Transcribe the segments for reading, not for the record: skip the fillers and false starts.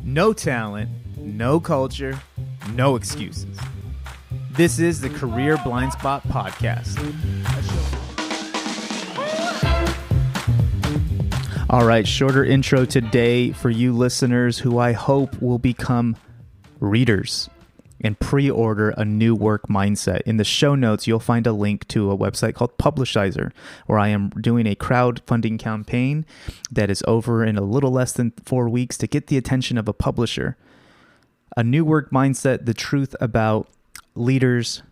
No talent, no culture, no excuses. This is the Career Blind Spot Podcast. All right, shorter intro today for you listeners who I hope will become readers and pre-order a new work mindset. In the show notes, you'll find a link to a website called Publishizer, where I am doing a crowdfunding campaign that is over in a little less than 4 weeks to get the attention of a publisher. A new work mindset, the truth about leaders,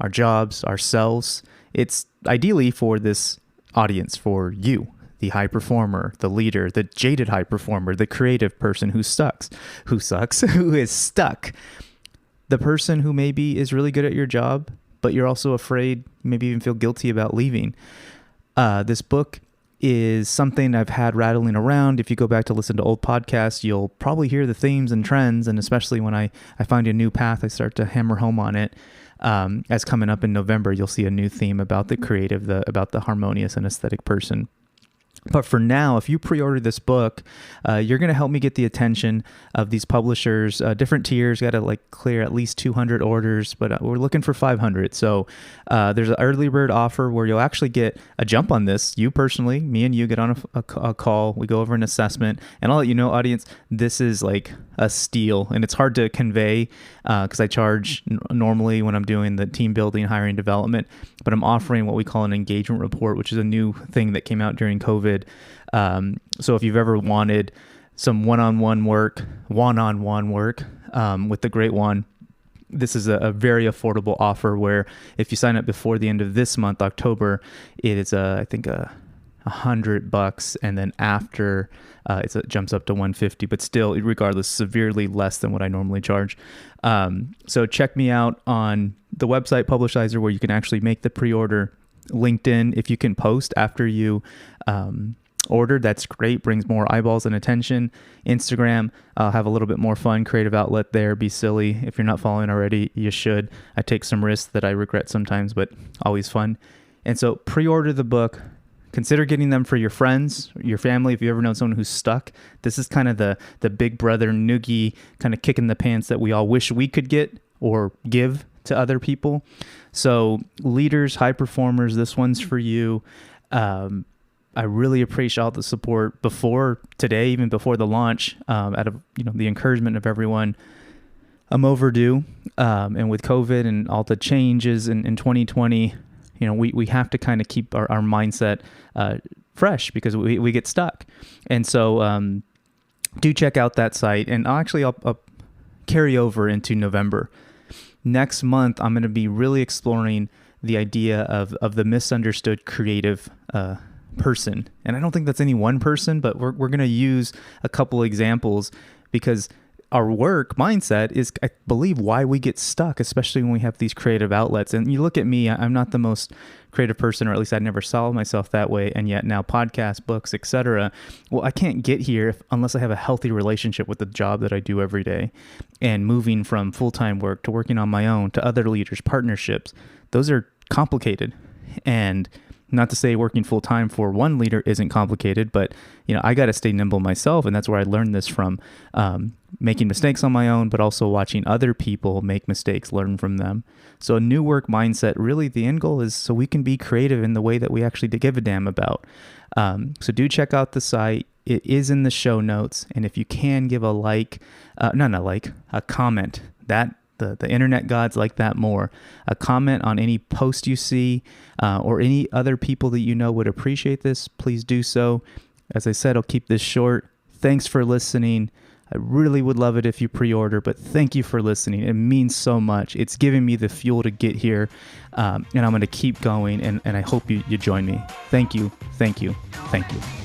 our jobs, ourselves. It's ideally for this audience, for you, the high performer, the leader, the jaded high performer, the creative person who is stuck, the person who maybe is really good at your job, but you're also afraid, maybe even feel guilty about leaving. This book is something I've had rattling around. If you go back to listen to old podcasts, you'll probably hear the themes and trends, and especially when I find a new path, I start to hammer home on it. As coming up in November, you'll see a new theme about the creative, about the harmonious and aesthetic person. But for now, if you pre-order this book, you're going to help me get the attention of these publishers. Different tiers, got to clear at least 200 orders, but we're looking for 500. So there's an early bird offer where you'll actually get a jump on this. You personally, me and you get on a call. We go over an assessment, and I'll let you know, audience, this is like a steal, and it's hard to convey because I charge normally when I'm doing the team building, hiring, development, but I'm offering what we call an engagement report, which is a new thing that came out during COVID. So if you've ever wanted some one-on-one work with the great one, this is a very affordable offer where if you sign up before the end of this month, October, it is I think $100, and then after it jumps up to $150, but still, regardless, severely less than what I normally charge. So check me out on the website Publishizer, where you can actually make the pre-order. LinkedIn, if you can post after you order, that's great, brings more eyeballs and attention. Instagram, I'll have a little bit more fun, creative outlet there, be silly. If you're not following already, you should. I take some risks that I regret sometimes, but always fun. And so pre-order the book. Consider getting them for your friends, your family. If you ever know someone who's stuck, this is kind of the big brother noogie kind of kick in the pants that we all wish we could get or give to other people. So leaders, high performers, this one's for you. I really appreciate all the support before today, even before the launch, out of the encouragement of everyone. I'm overdue, and with COVID and all the changes in 2020, we have to kind of keep our mindset fresh because we get stuck. And so do check out that site, and I'll carry over into November. Next month, I'm going to be really exploring the idea of the misunderstood creative person. And I don't think that's any one person, but we're going to use a couple examples because our work mindset is, I believe, why we get stuck, especially when we have these creative outlets. And you look at me, I'm not the most creative person, or at least I never saw myself that way. And yet now podcasts, books, etc. Well, I can't get here unless I have a healthy relationship with the job that I do every day. And moving from full-time work to working on my own to other leaders, partnerships, those are complicated. And not to say working full-time for one leader isn't complicated, but I got to stay nimble myself. And that's where I learned this from, making mistakes on my own, but also watching other people make mistakes, learn from them. So a new work mindset, really the end goal is so we can be creative in the way that we actually give a damn about. So do check out the site. It is in the show notes. And if you can give a a comment, that the internet gods like that more. A comment on any post you see or any other people that would appreciate this, please do so. As I said, I'll keep this short. Thanks for listening. I really would love it if you pre-order, but thank you for listening. It means so much. It's giving me the fuel to get here, and I'm going to keep going, and I hope you join me. Thank you, thank you, thank you.